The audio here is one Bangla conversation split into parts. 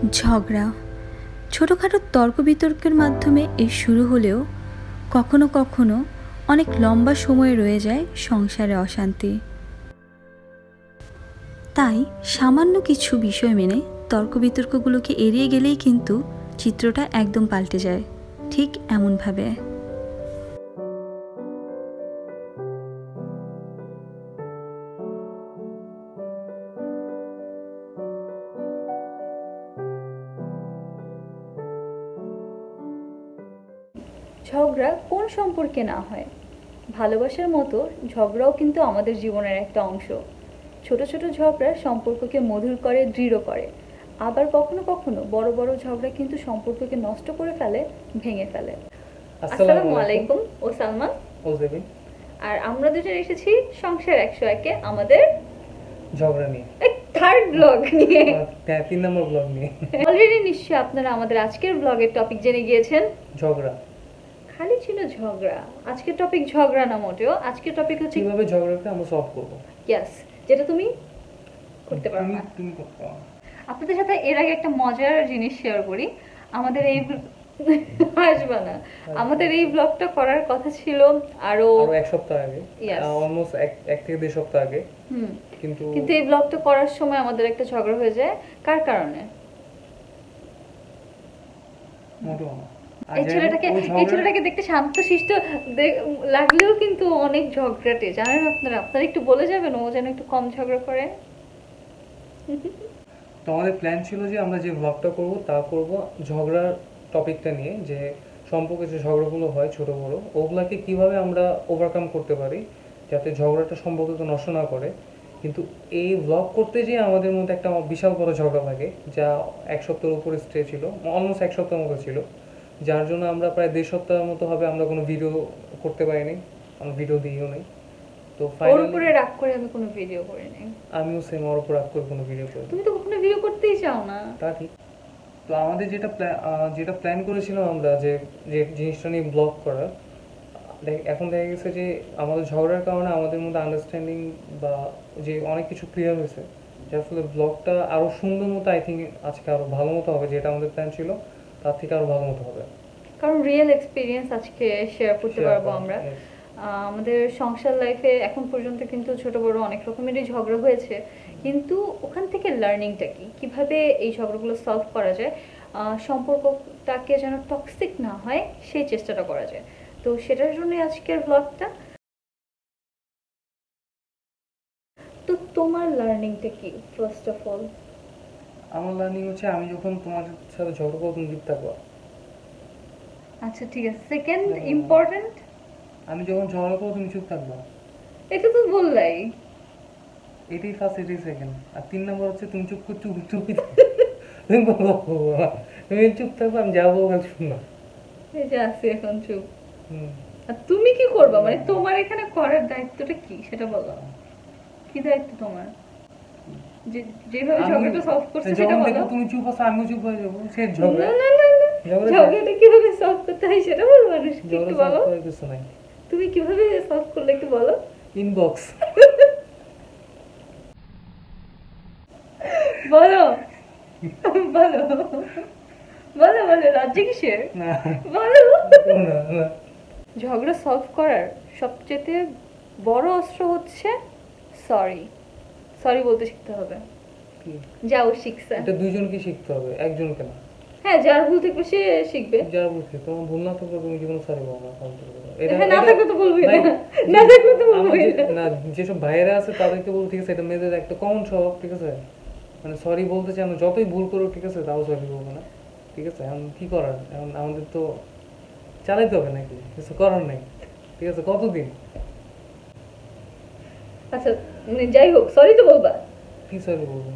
ঝগড়া ছোটোখাটো তর্ক বিতর্কের মাধ্যমে এর শুরু হলেও কখনো কখনো অনেক লম্বা সময় রয়ে যায় সংসারে অশান্তি। তাই সামান্য কিছু বিষয় মেনে তর্ক বিতর্কগুলোকে এড়িয়ে গেলেই কিন্তু চিত্রটা একদম পাল্টে যায়, ঠিক এমনভাবে। ঝগড়া কোন সম্পর্কে না হয়? ভালোবাসার মতো ঝগড়াও কিন্তু আমাদের জীবনের একটা অংশ। ছোট ছোট ঝগড়া সম্পর্ককে মধুর করে, দৃঢ় করে। আবার কখনো কখনো বড় বড় ঝগড়া কিন্তু সম্পর্ককে নষ্ট করে ফেলে, ভেঙে ফেলে। আসসালামু আলাইকুম ও সালমান ও জেবিন। আর আমরা দুজন এসেছি সংসার 101-এ আমাদের ঝগড়া নিয়ে থার্ড ব্লগ নিয়ে, 3 নম্বর ব্লগ নিয়ে। অলরেডি নিশ্চয়ই আপনারা আমাদের আজকের ব্লগের টপিক জেনে গিয়েছেন। ঝগড়া খালি ছিল ঝগড়া। আজকের টপিক ঝগড়া না মোটেও, আজকের টপিক হচ্ছে কিভাবে ঝগড়াকে আমরা সলভ করব। ইয়েস, যেটা তুমি করতে পারো না। তুমি করতে পারো। আপনাদের সাথে এর আগে একটা মজার জিনিস শেয়ার করি। আমাদের এই আসবে না, আমাদের এই ব্লগটা করার কথা ছিল আরো 1 সপ্তাহ আগে, অলমোস্ট 1 থেকে 1.5 সপ্তাহ আগে। কিন্তু এই ব্লগটা করার সময় আমাদের একটা ঝগড়া হয়ে যায়। কার কারণে? এই ছেলেটাকে দেখতে শান্তশিষ্ট লাগলেও কিন্তু অনেক ঝগড়াটে, জানেন আপনারা? আপনারা একটু বলে যাবেন ও যেন একটু কম ঝগড়া করে। তো আমাদের প্ল্যান ছিল যে আমরা যে ব্লগটা করব তা করব ঝগড়ার টপিকটা নিয়ে, যে সম্পর্কে যে ঝগড়াগুলো হয় ছোট বড়, ওগুলাকে কিভাবে আমরা ওভারকাম করতে পারি যাতে ঝগড়াটা সম্পর্ককে নষ্ট না করে। কিন্তু এই ব্লগ করতে যেয়ে আমাদের মধ্যে একটা বিশাল বড় ঝগড়া লাগে, যা 1 সপ্তাহের উপরে স্টে ছিল, অলমোস্ট 1 সপ্তাহের মতো ছিল, যার জন্য আমরা প্রায় 1.5 সপ্তাহের মতো হবে আমরা কোনো ভিডিও করতে পারিনি, আমরা ভিডিও দিইও নাই। তো ওর উপরে রাগ করে আমি কোনো ভিডিও করি নাই। আমিও সেম, ওর উপর রাগ করে কোনো ভিডিও করি। তুমি তো কখনো ভিডিও করতেই চাও না। তা ঠিক। তো আমাদের যেটা প্ল্যান করেছিলাম আমরা যে জিনিসটা নিয়ে ব্লগ করার, এখন দেখা গেছে যে আমাদের ঝগড়ার কারণে আমাদের মধ্যে আন্ডারস্ট্যান্ডিং বা যে অনেক কিছু ক্লিয়ার হয়েছে, যার ফলে ব্লগটা আরও সুন্দর মতো আই থিঙ্ক আজকে আরও ভালো মতো হবে। যেটা আমাদের প্ল্যান ছিল তার থেকে আরও ভালো মতো হবে, কারণ রিয়েল এক্সপিরিয়েন্স আজকে শেয়ার করতে পারবো আমরা। আমাদের সংসার লাইফে এখন পর্যন্ত কিন্তু ছোট বড় অনেক রকমেরই ঝগড়া হয়েছে, কিন্তু ওখান থেকে লার্নিংটা কি, কিভাবে এই ঝগড়াগুলো সলভ করা যায়, সম্পর্কটাকে যেন টক্সিক না হয় সেই চেষ্টাটা করা যায়। তো সেটার জন্য আজকের ব্লগটা। তো তোমার লার্নিংটা কি? ফার্স্ট অফ অল আমার লার্নিং হচ্ছে আমি যখন তোমার সাথে ঝগড়া করবো তুমি চুপ থাকবা। আচ্ছা ঠিক আছে। সেকেন্ড ইম্পর্টেন্ট, আমি যখন ঝগড়া করবো তুমি চুপ থাকবা। এটা তো বললাই। এটাই ফার্স্ট, এটাই সেকেন্ড। আর 3 নম্বর হচ্ছে তুমি চুপ তুমি চুপ থাকবা, আমি যাবো শুনবা। এই যে আছি এখন চুপ। আর তুমি কি করবা? মানে তোমার এখানে করার দায়িত্বটা কি সেটা বলো। কি দায়িত্ব তোমার? যেভাবে ঝগড়াটা সলভ করতে সেটা বলো। তুমি চুপ আছো, আমিও চুপ হয়ে যাবো। সে ঝগড়া, ঝগড়াটা কিভাবে সলভ করতে হয় সেটা বলো মানুষকে, একটু বলো। কিছু নাই, তুমি কিভাবে সলভ করলে একটু বলো। ইনবক্স বলো বলো বলো বলো, লজ্জা কিসের? বলো। ঝগড়া সলভ করার সবচেয়ে বড় অস্ত্র হচ্ছে সরি। সরি বলতে শিখতে হবে। যাও শিখছে, এটা দুইজনকে শিখতে হবে, একজনকে না। হ্যাঁ, যার ভুল থেকে সে শিখবে। যার ভুল থেকে, তোমার ভুল না থাকলে তুমি জীবনে সরি বলো না। এটা না থাকলে তো বলবি না, না থাকলে তো বলবি না। যেসব ভাইয়েরা আছে তাদেরকে বলবো ঠিক আছে, এটা মেয়েদের একটা কমন স্বভাব, ঠিক আছে? মানে সরি বলতে চাই না, যতই ভুল করো ঠিক আছে, তাও সরি বলবো না, ঠিক আছে? এখন কি করার, এখন আমাদের তো চালাইতে হবে নাকি, কিছু করার নেই, ঠিক আছে? কতদিন? আচ্ছা যাই হোক, সরি তো বলবা। কি সরি বলবো?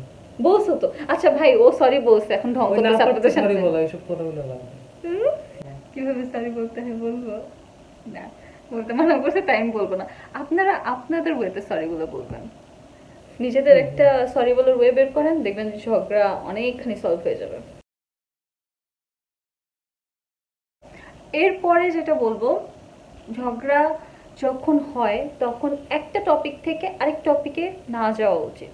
বলছো তো। আচ্ছা ভাই, ও সরি বলছে, এখন ঢং করতেছে আপনাদের সাথে। সরি বলা এইসব কথা বলে লাভ নেই। কিভাবে সরি বলতে হয় বলবো না, বলতে মানা করছে তাই আমি বলবো না। আপনারা আপনাদের ওয়েতে সরি গুলো বলবেন, নিজেদের একটা সরি বলার ওয়ে বের করেন, দেখবেন যে ঝগড়া অনেকখানি সলভ হয়ে যাবে। এরপরে যেটা বলবো, ঝগড়া যখন হয় তখন একটা টপিক থেকে আরেক টপিকে না যাওয়া উচিত।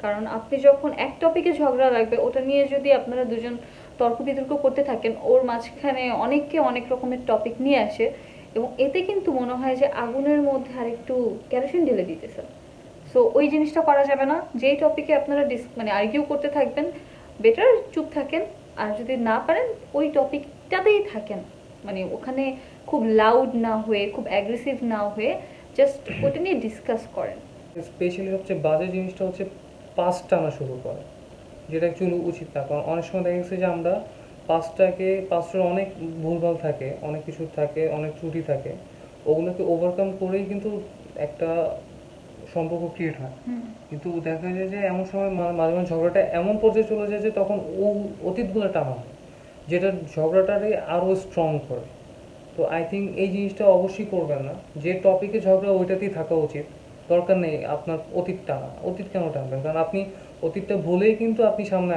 কারণ আপনি যখন এক টপিকে ঝগড়া লাগবে, ওটা নিয়ে যদি আপনারা দুজন তর্ক বিতর্ক করতে থাকেন, ওর মাঝখানে অনেককে অনেক রকমের টপিক নিয়ে আসে, এবং এতে কিন্তু মনে হয় যে আগুনের মধ্যে আরেকটু কেরোসিন ঢেলে দিতেছে। সো ওই জিনিসটা করা যাবে না। যেই টপিকে আপনারা মানে আর্গিউ করতে থাকবেন, বেটার চুপ থাকেন। আর যদি না পারেন ওই টপিকটাতেই থাকেন, মানে ওখানে খুব লাউড না হয়ে, খুব অ্যাগ্রেসিভ না হয়ে জাস্ট ওটা নিয়ে ডিসকাস করেন। স্পেশালি সবচেয়ে বাজে জিনিসটা হচ্ছে পাস টানা শুরু করে, যেটা অ্যাকচুয়ালি উচিত না। কারণ অনেক সময় দেখা গেছে যে আমরা পাস্টার অনেক ভুলভাল থাকে, অনেক কিছু থাকে, অনেক ত্রুটি থাকে, ওগুলোকে ওভারকাম করেই কিন্তু একটা সম্পর্ক ক্রিয়েট হয়। কিন্তু দেখা যায় যে এমন সময় মাঝে মাঝে ঝগড়াটা এমন পর্যায়ে চলে যায় যে তখন অতীতগুলো টানা হয়, যেটা ঝগড়াটারে আরও স্ট্রং করে। তো আই থিঙ্ক এই জিনিসটা অবশ্যই করবেন না। যে টপিকে ঝগড়া ওইটাতেই থাকা উচিত, দরকার নেই আপনার অতীত টানা। অতীত কেন টানবেন? কারণ আপনি অতীতটা ভুলেই কিন্তু আপনি সামনে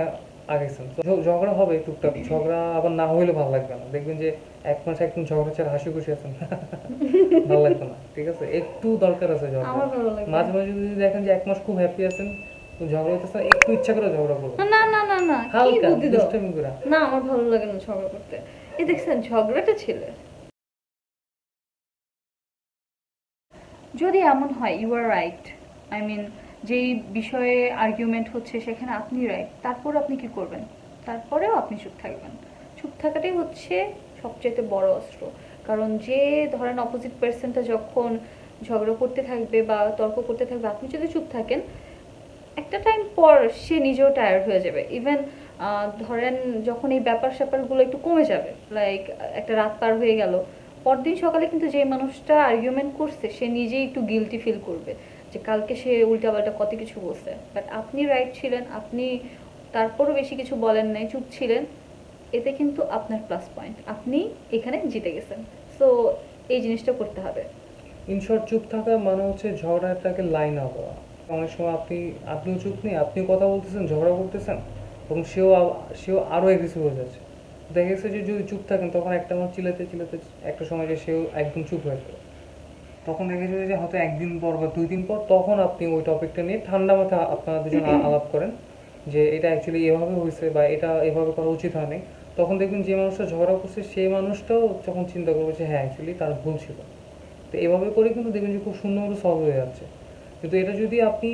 আগেছেন। ঝগড়া হবে টুকটাক, ঝগড়া আবার না হইলে ভালো লাগবে না। দেখবেন যে এক মাস একদম ঝগড়া ছাড়া হাসি খুশি আছেন, ভালো লাগবে না। ঠিক আছে, একটু দরকার আছে ঝগড়া। মাঝে মাঝে যদি দেখেন যে এক মাস খুব হ্যাপি আছেন, তো ঝগড়া হইতেছে, একটু ইচ্ছা করে ঝগড়া করবেন, না না না না, হালকা দুষ্টামি করে। না, আমার ভালো লাগে না ঝগড়া করতে। এই দেখছেন ঝগড়াটা ছেলে। যদি এমন হয় you are right, I mean যেই বিষয়ে আর্গুমেন্ট হচ্ছে সেখানে আপনি রাইট, তারপর আপনি কি করবেন? তারপরেও আপনি চুপ থাকবেন। চুপ থাকাটাই হচ্ছে সবচেয়ে বড় অস্ত্র। কারণ যে ধরেন অপোজিট পার্সনটা যখন ঝগড়া করতে থাকবে বা তর্ক করতে থাকবে, আপনি যদি চুপ থাকেন, একটা টাইম পর সে নিজেও টায়ার্ড হয়ে যাবে। ইভেন ধরেন যখন এই ব্যাপার স্যাপারগুলো একটু কমে যাবে, লাইক একটা রাত পার হয়ে গেল, পরদিন সকালে কিন্তু যে মানুষটা আর্গুমেন্ট করছে সে নিজেই একটু গিলটি ফিল করবে যে কালকে সে উল্টাপাল্টা কত কিছু বলছে, বাট আপনি রাইট ছিলেন, আপনি তারপরও বেশি কিছু বলেন নাই, চুপ ছিলেন। এতে কিন্তু আপনার প্লাস পয়েন্ট, আপনি এখানে জিতে গেছেন। সো এই জিনিসটা করতে হবে। ইনশর্ট, চুপ থাকা মানে হচ্ছে ঝগড়াটাকে লাইন আপ হওয়া। অনেক সময় আপনিও চুপ নেই, আপনিও কথা বলতেছেন, ঝগড়া করতেছেন, এবং সেও আরও এগ্রেসিভ হয়ে যাচ্ছে। দেখা গেছে যে যদি চুপ থাকেন, তখন একটা মানুষ চিল্লাতে চিল্লাতে একটা সময় যে সেও একদম চুপ হয়ে যাবে। তখন দেখা যাবে যে হয়তো একদিন পর বা 2 দিন পর তখন আপনি ওই টপিকটা নিয়ে ঠান্ডা মাথায় আপনারা দুজন আলাপ করেন যে এটা অ্যাকচুয়ালি এভাবে হয়েছে বা এটা এভাবে করা উচিত হয়নি। তখন দেখবেন যে মানুষটা ঝগড়া করছে সেই মানুষটাও তখন চিন্তা করবে যে হ্যাঁ অ্যাকচুয়ালি তার ভুল ছিল। তো এভাবে করে কিন্তু দেখবেন যে খুব সুন্দরভাবে সলভ হয়ে যাচ্ছে। কিন্তু এটা যদি আপনি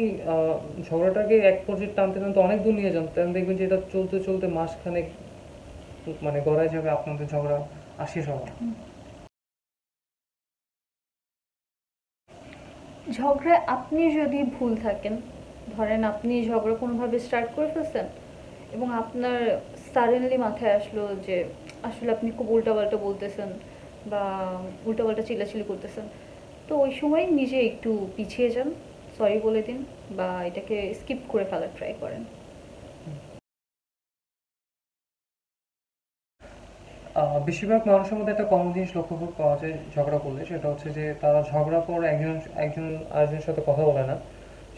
ঝগড়াটাকে এক পর্যায়ে টানতে টানতে অনেক দূর নিয়ে যান, তাহলে দেখবেন যে এটা চলতে চলতে মাসখানেক মানে গড়ায় যাবে আপনাদের ঝগড়া আর শেষ হবে না। ঝগড়ায় আপনি যদি ভুল থাকেন, ধরেন আপনি ঝগড়া কোনোভাবে স্টার্ট করে ফেলছেন এবং আপনার সাডেনলি মাথায় আসলো যে আসলে আপনি খুব উল্টাপাল্টা বলতেছেন বা উল্টাপাল্টা চিল্লাচিল্লি করতেছেন, তো ওই সময় নিজে একটু পিছিয়ে যান, সরি বলে দিন বা এটাকে স্কিপ করে ফেলার ট্রাই করেন। বেশিরভাগ মানুষের মধ্যে একটা কমন জিনিস লক্ষ্য পাওয়া যায় ঝগড়া করলে, সেটা হচ্ছে যে তারা ঝগড়া পর একজন একজন আরেকজনের সাথে কথা বলে না।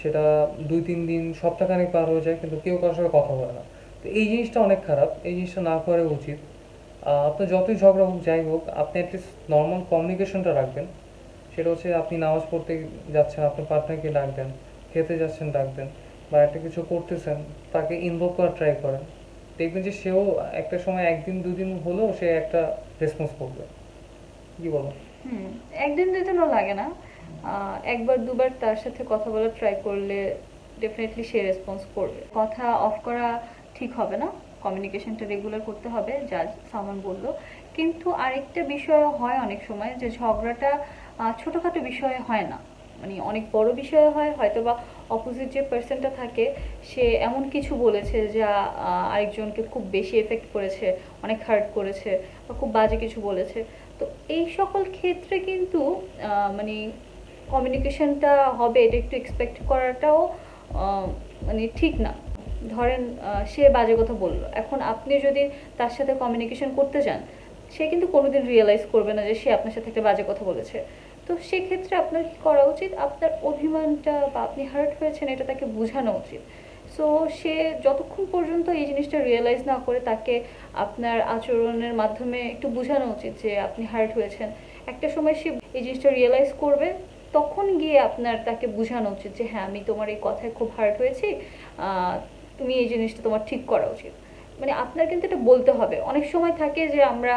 সেটা 2-3 দিন, সপ্তাহখানেক পার হয়ে যায়, কিন্তু কেউ কারোর সাথে কথা বলে না। তো এই জিনিসটা অনেক খারাপ, এই জিনিসটা না করা উচিত। আপনার যতই ঝগড়া হোক যাই হোক, আপনি অ্যাটলিস্ট নর্মাল কমিউনিকেশনটা রাখবেন। সেটা হচ্ছে আপনি নামাজ পড়তে যাচ্ছেন, আপনার পার্টনারকে ডাকবেন, খেতে যাচ্ছেন ডাকবেন, বা একটা কিছু করতেছেন তাকে ইনভলভ করার ট্রাই করেন। দেখবেন যে সেও একটা সময় 1-2 দিন হলেও সে একটা রেসপন্স করবে। কি বলো? একদিন দুদিনও লাগে না, একবার দুবার তার সাথে কথা বলার ট্রাই করলে ডেফিনেটলি সে রেসপন্স করবে। কথা অফ করা ঠিক হবে না, কমিউনিকেশনটা রেগুলার করতে হবে, যা সামান বললো। কিন্তু আরেকটা বিষয় হয় অনেক সময় যে ঝগড়াটা ছোটোখাটো বিষয়ে হয় না, মানে অনেক বড় বিষয়ে হয়। হয়তো বা অপোজিট যে পার্সনটা থাকে সে এমন কিছু বলেছে যা আরেকজনকে খুব বেশি এফেক্ট করেছে, অনেক হার্ট করেছে, বা খুব বাজে কিছু বলেছে। তো এই সকল ক্ষেত্রে কিন্তু মানে কমিউনিকেশনটা হবে, এটা একটু এক্সপেক্ট করাটাও মানে ঠিক না। ধরেন সে বাজে কথা বললো, এখন আপনি যদি তার সাথে কমিউনিকেশন করতে যান, সে কিন্তু কোনোদিন রিয়েলাইজ করবে না যে সে আপনার সাথে একটা বাজে কথা বলেছে। তো সেক্ষেত্রে আপনার কি করা উচিত? আপনার অভিমানটা বা আপনি হার্ট হয়েছেন এটা তাকে বোঝানো উচিত। সো সে যতক্ষণ পর্যন্ত এই জিনিসটা রিয়েলাইজ না করে, তাকে আপনার আচরণের মাধ্যমে একটু বোঝানো উচিত যে আপনি হার্ট হয়েছেন। একটা সময় সে এই জিনিসটা রিয়েলাইজ করবে, তখন গিয়ে আপনার তাকে বোঝানো উচিত যে হ্যাঁ আমি তোমার এই কথায় খুব হার্ট হয়েছি, তুমি এই জিনিসটা তোমার ঠিক করা উচিত। মানে আপনার কিন্তু এটা বলতে হবে। অনেক সময় থাকে যে আমরা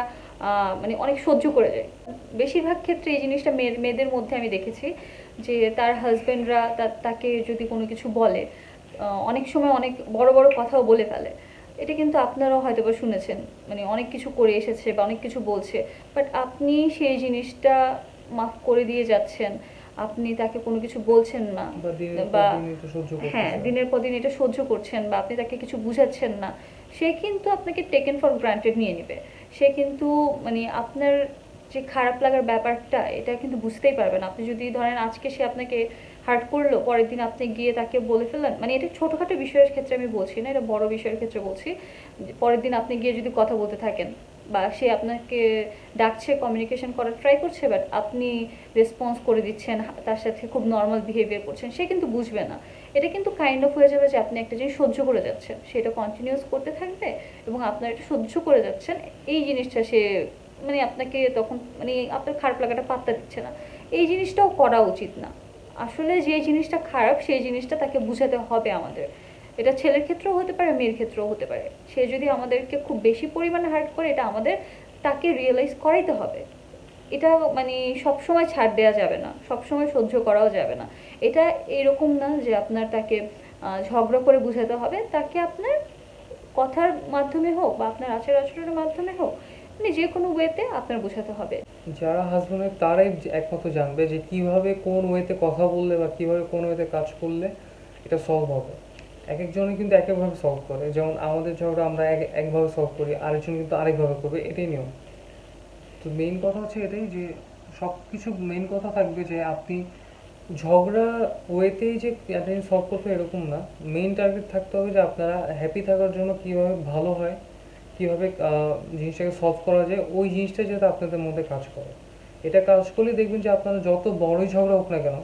মানে অনেক সহ্য করে যাই। বেশিরভাগ ক্ষেত্রে এই জিনিসটা মেয়েদের মধ্যে আমি দেখেছি যে তার হাজবেন্ডরা তাকে যদি কোনো কিছু বলে, অনেক সময় অনেক বড় বড় কথাও বলে ফেলে। এটা কিন্তু আপনারাও হয়তো বা শুনেছেন, মানে অনেক কিছু করে এসেছে বা অনেক কিছু বলছে, বাট আপনি সেই জিনিসটা মাফ করে দিয়ে যাচ্ছেন, আপনি তাকে কোনো কিছু বলছেন না, বা হ্যাঁ দিনের পর দিন এটা সহ্য করছেন, বা আপনি তাকে কিছু বুঝাচ্ছেন না, সে কিন্তু আপনাকে টেকেন ফর গ্রান্টেড নিয়ে নেবে। সে কিন্তু মানে আপনার যে খারাপ লাগার ব্যাপারটা এটা কিন্তু বুঝতেই পারবে না। আপনি যদি ধরেন আজকে সে আপনাকে হার্ট করলো, পরের দিন আপনি গিয়ে তাকে বলে ফেললেন, মানে এটা ছোটোখাটো বিষয়ের ক্ষেত্রে আমি বলছি না, এটা বড় বিষয়ের ক্ষেত্রে বলছি। পরের দিন আপনি গিয়ে যদি কথা বলতে থাকেন, বা সে আপনাকে ডাকছে, কমিউনিকেশন করার ট্রাই করছে, বাট আপনি রেসপন্স করে দিচ্ছেন, তার সাথে খুব নর্মাল বিহেভিয়ার করছেন, সে কিন্তু বুঝবে না। এটা কিন্তু কাইন্ড অফ হয়ে যাবে যে আপনি একটা জিনিস সহ্য করে যাচ্ছেন, সেটা কন্টিনিউস করতে থাকবে, এবং আপনার এটা সহ্য করে যাচ্ছেন, এই জিনিসটা সে মানে আপনাকে তখন মানে আপনার খারাপ লাগাটা পাত্তা দিচ্ছে না। এই জিনিসটাও করা উচিত না। আসলে যে জিনিসটা খারাপ সেই জিনিসটা তাকে বুঝাতে হবে আমাদের। এটা ছেলের ক্ষেত্রেও হতে পারে, মেয়ের ক্ষেত্রেও হতে পারে। সে যদি আমাদেরকে খুব বেশি পরিমাণে হার্ট করে, এটা আমাদের তাকে রিয়েলাইজ করাইতে হবে। এটা মানে সবসময় ছাড় দেওয়া যাবে না, সবসময় সহ্য করাও যাবে না। এটা এরকম না যে আপনার তাকে ঝগড়া করে বুঝাতে হবে, তাকে আপনার কথার মাধ্যমে হোক বা আপনার আচার আচরণের মাধ্যমে হোক, মানে যে কোনো ওয়েতে আপনার বোঝাতে হবে। যারা হাজবেন্ড তারাই একমাত্র জানবে যে কিভাবে কোন ওয়েতে কথা বললে বা কিভাবে কোন ওয়েতে কাজ করলে এটা সলভ হবে। এক একজনে কিন্তু এক একভাবে সলভ করে, যেমন আমাদের ঝগড়া আমরা একভাবে সলভ করি, আরেকজন কিন্তু আরেকভাবে করবে, এটাই নিয়ম। তো মেইন কথা হচ্ছে এটাই যে সব কিছু মেইন কথা থাকবে যে আপনি ঝগড়া ওয়েতেই যে এতদিন সলভ করতে এরকম না, মেইন টার্গেট থাকতে হবে যে আপনারা হ্যাপি থাকার জন্য কীভাবে ভালো হয়, কীভাবে জিনিসটাকে সলভ করা যায়, ওই জিনিসটা যাতে আপনাদের মধ্যে কাজ করে। এটা কাজ করলে দেখবেন যে আপনারা যত বড়ই ঝগড়া হোক না কেন,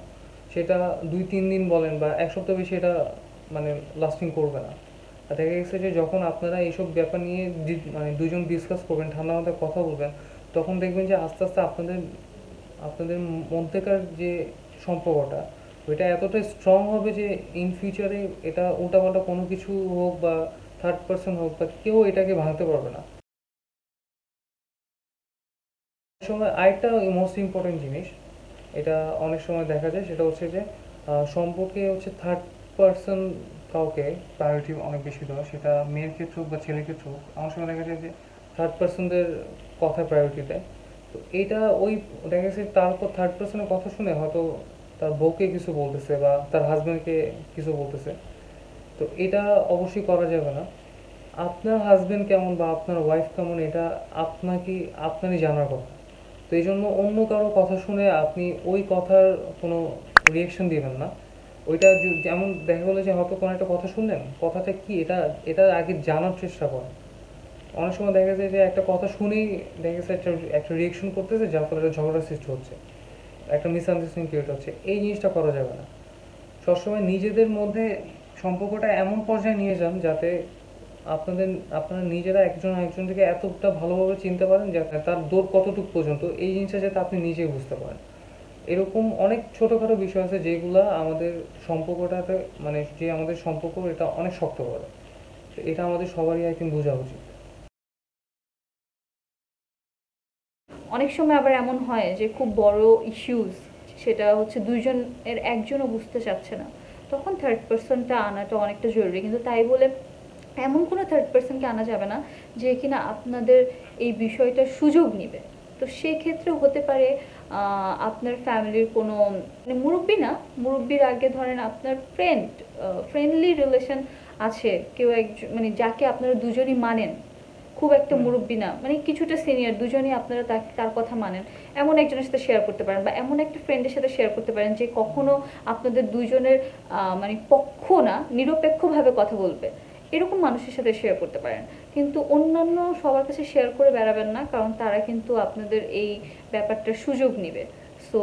সেটা 2-3 দিন বলেন বা এক সপ্তাহ বেশি এটা মানে লাস্টিং করবে না। আর দেখা গেছে যে যখন আপনারা এইসব ব্যাপার নিয়ে মানে দুজন ডিসকাস করবেন, ঠান্ডা মাথায় কথা বলবেন, তখন দেখবেন যে আস্তে আস্তে আপনাদের আপনাদের মধ্যেকার যে সম্পর্কটা ওইটা এতটা স্ট্রং হবে যে ইন ফিউচারে এটা উল্টাপাল্টা কোনো কিছু হোক বা থার্ড পার্সন হোক বা কেউ এটাকে ভাঙতে পারবে না। সময় আরেকটা মোস্ট ইম্পর্টেন্ট জিনিস এটা অনেক সময় দেখা যায়, সেটা হচ্ছে যে সম্পর্কে হচ্ছে থার্ড পার্সন কাউকে প্রায়োরিটি অনেক বেশি দেওয়া, সেটা মেয়ের ক্ষেত্রে হোক বা ছেলের ক্ষেত্রে হোক। অনেক সময় দেখা যায় যে থার্ড পার্সনদের কথা প্রায়োরিটি দেয়। তো এইটা ওই দেখা গেছে তারপর থার্ড পার্সনের কথা শুনে হয়তো তার বউকে কিছু বলতেছে বা তার হাজব্যান্ডকে কিছু বলতেছে। তো এটা অবশ্যই করা যাবে না। আপনার হাজব্যান্ড কেমন বা আপনার ওয়াইফ কেমন এটা আপনারই জানার কথা। তো এই জন্য অন্য কারো কথা শুনে আপনি ওই কথার কোনো রিয়েকশন দিবেন না। ওইটা যেমন দেখা গেলো যে হয়তো কোনো একটা কথা শুনলেন, কথাটা কি এটা এটা আগে জানার চেষ্টা করেন। অনেক সময় দেখা যায় যে একটা কথা শুনেই দেখা গেছে একটা রিয়েকশন করতেছে, যার ফলে একটা ঝগড়ার সৃষ্টি হচ্ছে, একটা মিসআন্ডারস্ট্যান্ডিং ক্রিয়েট হচ্ছে। এই জিনিসটা করা যাবে না। সবসময় নিজেদের মধ্যে সম্পর্কটা এমন পর্যায়ে নিয়ে যান যাতে আপনারা নিজেরা একজন আরেকজনকে এতটা ভালোভাবে চিনতে পারেন যে তার দৌড় কতটুকু পর্যন্ত, এই জিনিসটা যাতে আপনি নিজেই বুঝতে পারেন। এরকম অনেক ছোটোখাটো বিষয় আছে যেগুলা আমাদের সম্পর্কটাতে মানে যে আমাদের সম্পর্ক এটা অনেক শক্ত করে। এটা আমাদের সবারই আই থিঙ্ক বোঝা উচিত। অনেক সময় আবার এমন হয় যে খুব বড় ইস্যুস, সেটা হচ্ছে দুইজনের একজনও বুঝতে চাচ্ছে না, তখন থার্ড পার্সনটা আনাটা অনেকটা জরুরি। কিন্তু তাই বলে এমন কোনো থার্ড পার্সনকে আনা যাবে না যে কিনা আপনাদের এই বিষয়টার সুযোগ নেবে। তো সেক্ষেত্রে হতে পারে আপনার ফ্যামিলির কোনো মানে মুরব্বী না, মুরব্বীর আগে ধরেন আপনার ফ্রেন্ডলি রিলেশন আছে কেউ একজন, মানে যাকে আপনারা দুজনই মানেন, খুব একটা মুরব্বী না, মানে কিছুটা সিনিয়র, দুজনই আপনারা তার কথা মানেন, এমন একজনের সাথে শেয়ার করতে পারেন, বা এমন একটা ফ্রেন্ডের সাথে শেয়ার করতে পারেন যে কখনো আপনাদের দুজনের মানে পক্ষ না, নিরপেক্ষভাবে কথা বলবে, এরকম মানুষের সাথে শেয়ার করতে পারেন। কিন্তু অন্যান্য সবার কাছে শেয়ার করে বেড়াবেন না, কারণ তারা কিন্তু আপনাদের এই ব্যাপারটার সুযোগ নেবে। সো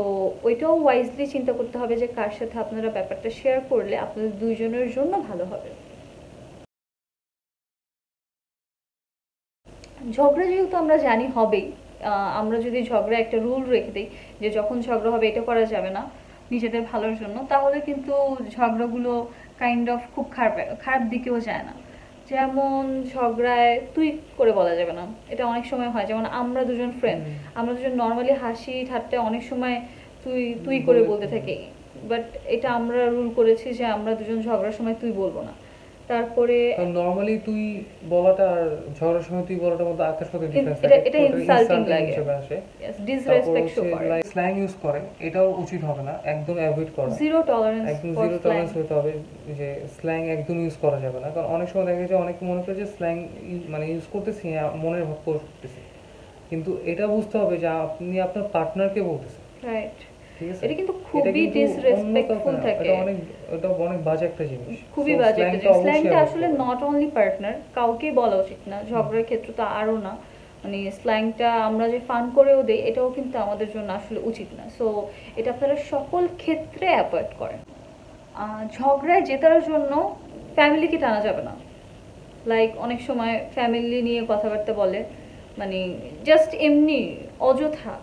ওইটাও ওয়াইজলি চিন্তা করতে হবে যে কার সাথে আপনারা ব্যাপারটা শেয়ার করলে আপনাদের দুইজনের জন্য ভালো হবে। ঝগড়া যেহেতু আমরা জানি হবেই, আমরা যদি ঝগড়া একটা রুল রেখে দিই যে যখন ঝগড়া হবে এটা করা যাবে না, নিজেদের ভালোর জন্য, তাহলে কিন্তু ঝগড়াগুলো কাইন্ড অফ খুব খারাপ খারাপ দিকেও যায় না। যেমন ঝগড়ায় তুই করে বলা যাবে না, এটা অনেক সময় হয়। যেমন আমরা দুজন ফ্রেন্ড, আমরা দুজন নর্মালি হাসি ঠাট্টা অনেক সময় তুই তুই করে বলতে থাকি, বাট এটা আমরা রুল করেছি যে আমরা দুজন ঝগড়ার সময় তুই বলবো না। তারপরে নরমালি তুই বলাটা আর ঝগড়ার সময় তুই বলাটার মধ্যে আকাশ পাতাল ডিফারেন্স এটা থাকে, এটা ইনসাল্টিং লাগে, আসে। ডিসরেসপেক্ট শো করে, স্ল্যাং ইউজ করে, এটাও উচিত হবে না, একদম অ্যাভয়েড করা, জিরো টলারেন্স, একদম জিরো টলারেন্স হতে হবে, যে স্ল্যাং একদম ইউজ করা যাবে না। কারণ অনেক সময় দেখা যায় অনেকে মনে করে যে স্ল্যাং মানে ইউজ করতেছি মনের ভাব প্রকাশ করতেছি, কিন্তু এটা বুঝতে হবে যে আপনি আপনার পার্টনারকে বলতেছেন, রাইট? ঠিক আছে? এটা কিন্তু খুবই ডিসরেসপেক্টফুল থাকে, এটা অনেক বাজে একটা জিনিস, খুবই বাজে একটা জিনিস। স্ল্যাংটা আসলে নট অনলি পার্টনার, কাউকেই বলা উচিত না, ঝগড়ার ক্ষেত্রে তো আরও না। মানে স্ল্যাংটা আমরা যে ফান করেও দেই, এটাও কিন্তু আমাদের জন্য আসলে উচিত না। সো এটা আপনারা সকল ক্ষেত্রে অ্যাভয়েড করেন। ঝগড়ায় জেতার জন্য ফ্যামিলিকে টানা যাবে না। লাইক অনেক সময় ফ্যামিলি নিয়ে কথাবার্তা বলে, মানে জাস্ট এমনি অযথা,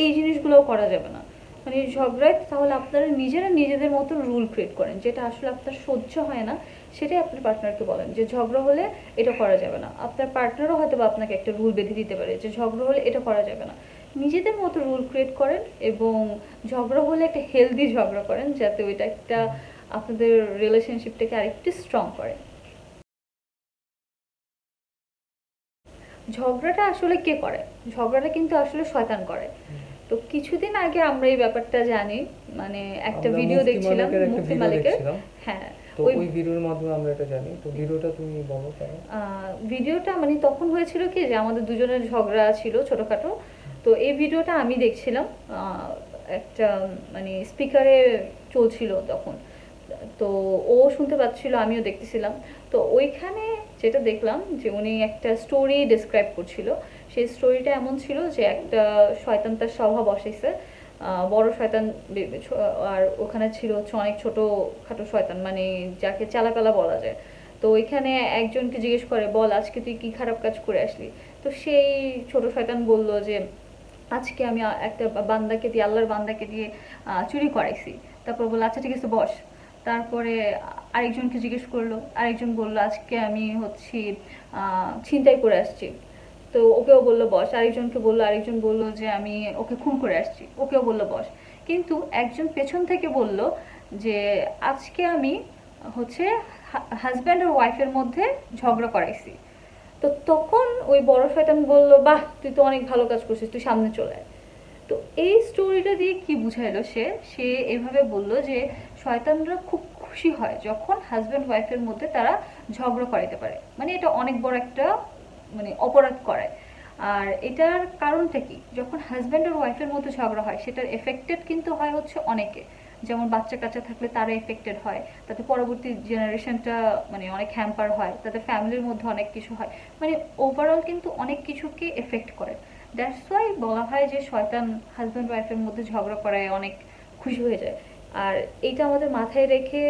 এই জিনিসগুলোও করা যাবে না। মানে ঝগড়ায় তাহলে আপনারা নিজেরা নিজেদের মতো রুল ক্রিয়েট করেন, যেটা আসলে আপনার সহ্য হয় না সেটাই আপনার পার্টনারকে বলেন যে ঝগড়া হলে এটা করা যাবে না। আপনার পার্টনারও হয়তো বা আপনাকে একটা রুল বেঁধে দিতে পারে যে ঝগড়া হলে এটা করা যাবে না। নিজেদের মতো রুল ক্রিয়েট করেন এবং ঝগড়া হলে একটা হেলদি ঝগড়া করেন, যাতে ওইটা একটা আপনাদের রিলেশনশিপটাকে আরেকটু স্ট্রং করে। ঝগড়াটা আসলে কে করে? ঝগড়াটা কিন্তু আসলে শয়তান করে। তো কিছুদিন আগে আমরা এই ব্যাপারটা জানি, মানে একটা ভিডিও দেখছিলাম মুফতি মালিকের, হ্যাঁ, তো ওই ভিডিওর মাধ্যমে আমরা এটা জানি। তো ভিডিওটা তুমি বলো কেন? ভিডিওটা মানে তখন হয়েছিল কি যে আমাদের দুজনের ঝগড়া ছিল ছোটখাটো। তো এই ভিডিওটা আমি দেখছিলাম, একটা মানে স্পিকারে চলছিল তখন, তো ও শুনতে পাচ্ছিল, আমিও দেখতেছিলাম। তো ওইখানে যেটা দেখলাম যে উনি একটা স্টোরি ডেসক্রাইব করছিল। সেই স্টোরিটা এমন ছিল যে একটা শয়তান তার সভা বসাইছে, বড় শয়তান, আর ওখানে ছিল হচ্ছে অনেক ছোট খাটো শয়তান, মানে যাকে চালাপালা বলা যায়। তো ওইখানে একজনকে জিজ্ঞেস করে, বল আজকে তুই কি খারাপ কাজ করে আসলি? তো সেই ছোট শয়তান বলল যে আজকে আমি একটা বান্দাকে দিয়ে, আল্লাহর বান্দাকে দিয়ে চুরি করাইছি। তারপর বললো আচ্ছা ঠিক আছে বস। তারপরে আরেকজনকে জিজ্ঞেস করলো, আরেকজন বললো আজকে আমি হচ্ছি ছিনতাই করে আসছি। তো ওকেও বললো বস। আরেকজনকে বললো, আরেকজন বললো যে আমি ওকে খুন করে আসছি, ওকেও বললো বস। কিন্তু একজন পেছন থেকে বলল যে আজকে আমি হচ্ছে হাজব্যান্ড আর ওয়াইফের মধ্যে ঝগড়া করাইছি। তো তখন ওই বড় শয়তান বলল, বাহ তুই তো অনেক ভালো কাজ করছিস, তুই সামনে চলে আয়। তো এই স্টোরিটা দিয়ে কি বুঝাইলো সে? সে এভাবে বলল যে শয়তানরা খুব খুশি হয় যখন হাজব্যান্ড ওয়াইফের মধ্যে তারা ঝগড়া করাইতে পারে, মানে এটা অনেক বড় একটা মানে অপরাধ করায়। আর এটার কারণটা কি? যখন হাজব্যান্ড আর ওয়াইফের মধ্যে ঝগড়া হয়, সেটার এফেক্টেড কিন্তু হয় হচ্ছে অনেকে। যেমন বাচ্চা কাচ্চা থাকলে তারা এফেক্টেড হয়, তাতে পরবর্তী জেনারেশনটা মানে অনেক হ্যাম্পার হয়, তাদের ফ্যামিলির মধ্যে অনেক কিছু হয়, মানে ওভারঅল কিন্তু অনেক কিছুকে এফেক্ট করে। দ্যাটস ওয়াই বলা হয় যে শয়তান হাজব্যান্ড ওয়াইফের মধ্যে ঝগড়া করায় অনেক খুশি হয়ে যায়। আর এইটা আমাদের মাথায় রেখে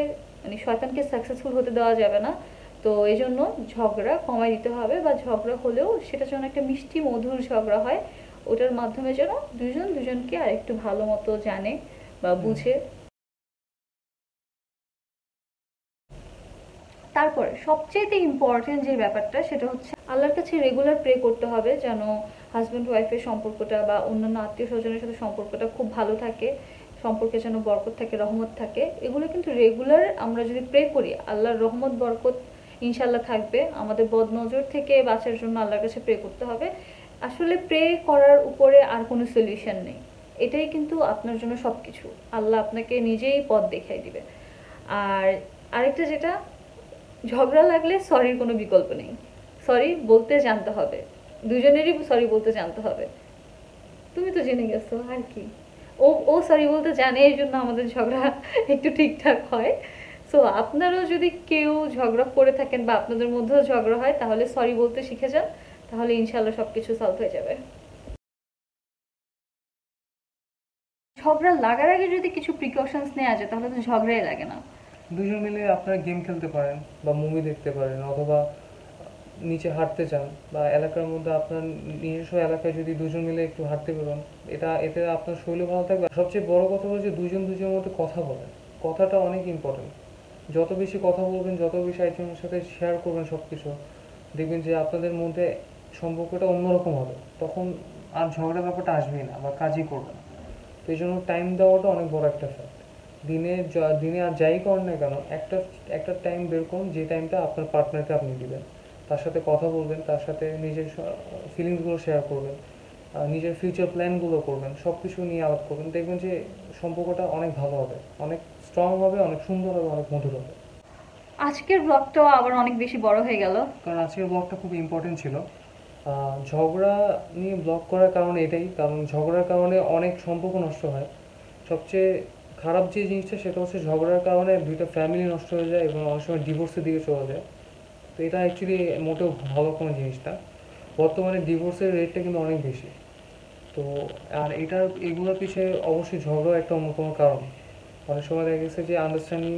মানে শয়তানকে সাকসেসফুল হতে দেওয়া যাবে না। তো এই জন্য ঝগড়া কমাই দিতে হবে, বা ঝগড়া হলেও সেটা যেন একটা মিষ্টি মধুর ঝগড়া হয়, ওটার মাধ্যমে যেন দুজন দুজনকে আরেকটু ভালো মতো জানে বা বুঝে। তারপরে সবচেয়ে ইম্পর্টেন্ট যে ব্যাপারটা, সেটা হচ্ছে আল্লাহর কাছে রেগুলার প্রে করতে হবে যেন হাজব্যান্ড ওয়াইফের সম্পর্কটা বা অন্যান্য আত্মীয় স্বজনের সাথে সম্পর্কটা খুব ভালো থাকে, সম্পর্কে যেন বরকত থাকে, রহমত থাকে। এগুলো কিন্তু রেগুলার আমরা যদি প্রে করি, আল্লাহর রহমত বরকত ইনশাল্লাহ থাকবে। আমাদের বদনজর থেকে বাঁচার জন্য আল্লাহর কাছে প্রে করতে হবে। আসলে প্রে করার উপরে আর কোনো সলিউশন নেই, এটাই কিন্তু আপনার জন্য সব কিছু। আল্লাহ আপনাকে নিজেই পথ দেখাই দিবে। আর আরেকটা যেটা, ঝগড়া লাগলে সরির কোনো বিকল্প নেই, সরি বলতে জানতে হবে, দুজনেরই সরি বলতে জানতে হবে। তুমি তো জেনে গেছো, আর কি। ও ও সরি বলতে জানে, এই জন্য আমাদের ঝগড়া একটু ঠিকঠাক হয়। সো আপনারাও যদি কেউ ঝগড়া করে থাকেন বা আপনাদের মধ্যেও ঝগড়া হয়, তাহলে সরি বলতে শিখে যান, তাহলে ইনশাল্লাহ সবকিছু সলভ হয়ে যাবে। ঝগড়া লাগার আগে যদি কিছু প্রিকশনস নেওয়া যায়, তাহলে তো ঝগড়াই লাগে না। দুজন মিলে আপনারা গেম খেলতে পারেন বা মুভি দেখতে পারেন, অথবা নিচে হাঁটতে চান বা এলাকার মধ্যে আপনার নিজস্ব এলাকায় যদি দুজন মিলে একটু হাঁটতে বেরোন, এতে আপনার শরীরও ভালো থাকবে। সবচেয়ে বড় কথা হলো যে দুজনের মধ্যে কথা বলেন, কথাটা অনেক ইম্পর্টেন্ট। যত বেশি কথা বলবেন, যত বেশি একজনের সাথে শেয়ার করবেন সব কিছু, দেখবেন যে আপনাদের মধ্যে সম্পর্কটা অন্যরকম হবে। তখন আর ঝগড়া ব্যাপারটা আসবেই না বা কাজই করবে না। তো এই জন্য টাইম দেওয়াটা অনেক বড় একটা ফ্যাক্ট। দিনে আর যাই করেন না কেন, একটা টাইম বের করুন যে টাইমটা আপনার পার্টনারকে আপনি দিবেন, তার সাথে কথা বলবেন, তার সাথে নিজের ফিলিংসগুলো শেয়ার করবেন, নিজের ফিউচার প্ল্যানগুলো করবেন, সব কিছু নিয়ে আলাপ করবেন। দেখবেন যে সম্পর্কটা অনেক ভালো হবে, অনেক স্ট্রং হবে, অনেক সুন্দর হবে, অনেক মধুর হবে। আজকের ব্লগটাও আবার অনেক বেশি বড় হয়ে গেল, কারণ আজকের ব্লগটা খুব ইম্পর্টেন্ট ছিল। ঝগড়া নিয়ে ব্লগ করার কারণ এটাই, কারণ ঝগড়ার কারণে অনেক সম্পর্ক নষ্ট হয়। সবচেয়ে খারাপ যে জিনিসটা সেটা হচ্ছে ঝগড়ার কারণে দুইটা ফ্যামিলি নষ্ট হয়ে যায় এবং অনেক সময় ডিভোর্সের দিকে চলে যায়। তো এটা অ্যাকচুয়ালি মোটেও ভালো কোনো জিনিস না। বর্তমানে ডিভোর্সের রেটটা কিন্তু অনেক বেশি। তো আর এগুলোর পিছিয়ে অবশ্যই ঝগড়া একটা অন্যতম কারণ। অনেক সময় দেখা গেছে যে আন্ডারস্ট্যান্ডিং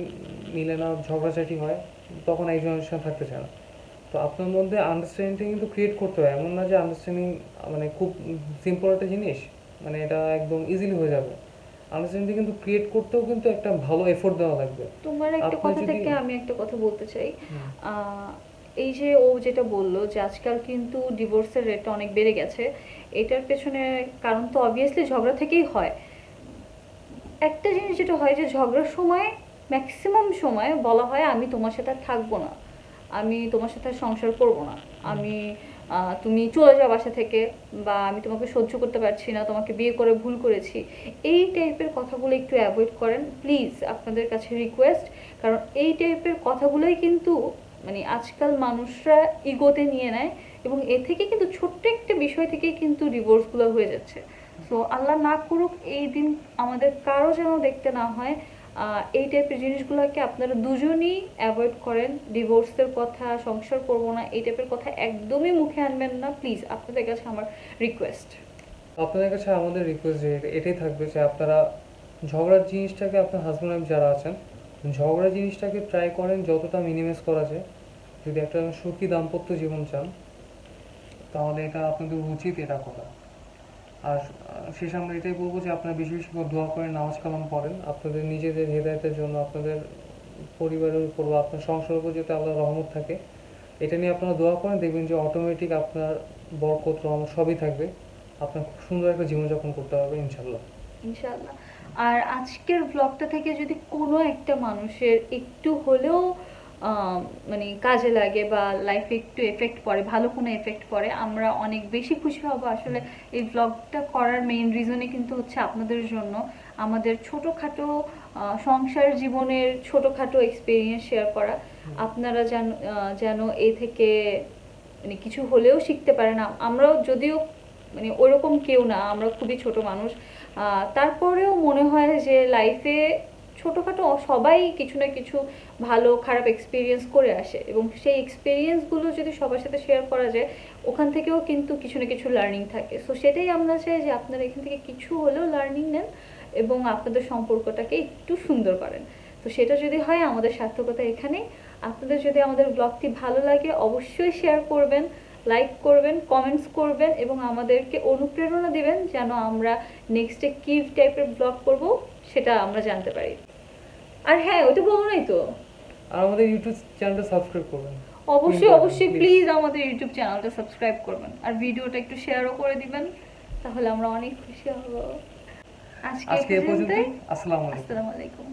মিলে না, ঝগড়াঝাটি হয়, তখন একজনের সাথে থাকতে চায় না। তো আপনার মধ্যে আন্ডারস্ট্যান্ডিংটা কিন্তু ক্রিয়েট করতে হয়। এমন না যে আন্ডারস্ট্যান্ডিং মানে খুব সিম্পল একটা জিনিস, মানে এটা একদম ইজিলি হয়ে যাবে। আন্ডারস্ট্যান্ডিং কিন্তু ক্রিয়েট করতেও কিন্তু একটা ভালো এফোর্ট দেওয়া লাগবে। তোমার একটা কথা থেকে আমি একটা কথা বলতে চাই। এই যে ও যেটা বললো যে আজকাল কিন্তু ডিভোর্সের রেটটা অনেক বেড়ে গেছে, এটার পেছনে কারণ তো অবভিয়াসলি ঝগড়া থেকেই হয়। একটা জিনিস যেটা হয় যে ঝগড়ার সময় ম্যাক্সিমাম সময় বলা হয় আমি তোমার সাথে আর থাকবো না, আমি তোমার সাথে আর সংসার করবো না, আমি তুমি চলে যাও বাসা থেকে, বা আমি তোমাকে সহ্য করতে পারছি না, তোমাকে বিয়ে করে ভুল করেছি। এই টাইপের কথাগুলো একটু অ্যাভয়েড করেন প্লিজ, আপনাদের কাছে রিকোয়েস্ট। কারণ এই টাইপের কথাগুলোই কিন্তু মানে আজকাল মানুষরা ইগোতে নিয়ে নেয়, এবং এ থেকে কিন্তু ছোট্ট একটা বিষয় থেকেই কিন্তু ডিভোর্সগুলো হয়ে যাচ্ছে। সো আল্লাহ না করুক এই দিন আমাদের কারো যেন দেখতে না হয়। এই টাইপের জিনিসগুলোকে আপনারা দুজনই অ্যাভয়েড করেন। ডিভোর্সের কথা, সংসার করব না, এই টাইপের কথা একদমই মুখে আনবেন না প্লিজ, আপনাদের কাছে আমার রিকোয়েস্ট। আপনাদের কাছে আমাদের রিকোয়েস্ট যে এটাই থাকবে যে আপনারা ঝগড়ার জিনিসটাকে, আপনার হাজব্যান্ড ওয়াইফ যারা আছেন, ঝগড়া জিনিসটাকে ট্রাই করেন যতটা মিনিমাইজ করা যায়। যদি একটা সুখী দাম্পত্য জীবন চান তাহলে এটা আপনাদের উচিত এটা করা। আর শেষে আমরা এটাই বলবো যে আপনারা বেশি বেশি করে দোয়া করেন, নামাজ কালাম পড়েন, আপনাদের নিজেদের হেদায়েতের জন্য, আপনাদের পরিবারের উপর বা আপনার সংসারের উপর যাতে আল্লাহর রহমত থাকে, এটা নিয়ে আপনারা দোয়া করেন। দেখবেন যে অটোমেটিক আপনার বরকত, রহমত সবই থাকবে, আপনার খুব সুন্দর একটা জীবনযাপন করতে পারবে ইনশাল্লাহ। ইনশাআল্লাহ। আর আজকের ব্লগটা থেকে যদি কোনো একটা মানুষের একটু হলেও মানে কাজে লাগে বা লাইফে একটু এফেক্ট পড়ে, ভালো কোনো এফেক্ট পড়ে, আমরা অনেক বেশি খুশি হব। আসলে এই ব্লগটা করার মেইন রিজনই কিন্তু হচ্ছে আপনাদের জন্য, আমাদের ছোটোখাটো সংসার জীবনের ছোটোখাটো এক্সপিরিয়েন্স শেয়ার করা। আপনারা যেন এ থেকে মানে কিছু হলেও শিখতে পারেন। আমরাও যদিও মানে ওরকম কেউ না, আমরা খুবই ছোট মানুষ, তারপরেও মনে হয় যে লাইফে ছোটোখাটো সবাই কিছু না কিছু ভালো খারাপ এক্সপিরিয়েন্স করে আসে, এবং সেই এক্সপিরিয়েন্সগুলো যদি সবার সাথে শেয়ার করা যায় ওখান থেকেও কিন্তু কিছু না কিছু লার্নিং থাকে। সো সেটাই আমরা চাই যে আপনারা এখান থেকে কিছু হলেও লার্নিং নেন এবং আপনাদের সম্পর্কটাকে একটু সুন্দর করেন। তো সেটা যদি হয় আমাদের সার্থকতা এখানেই। আপনাদের যদি আমাদের ব্লগটি ভালো লাগে অবশ্যই শেয়ার করবেন, লাইক করবেন, কমেন্টস করবেন এবং আমাদেরকে অনুপ্রেরণা দিবেন যেন আমরা নেক্সটে কি টাইপের ব্লগ করব সেটা আমরা জানতে পারি। আর হ্যাঁ, ওটা বলো নাই তো, আর আমাদের ইউটিউব চ্যানেলটা সাবস্ক্রাইব করবেন অবশ্যই অবশ্যই প্লিজ আমাদের ইউটিউব চ্যানেলটা সাবস্ক্রাইব করবেন আর ভিডিওটা একটু শেয়ারও করে দিবেন, তাহলে আমরা অনেক খুশি হব। আজকে এই পর্যন্তই। আসসালামু আলাইকুম। আসসালামু আলাইকুম।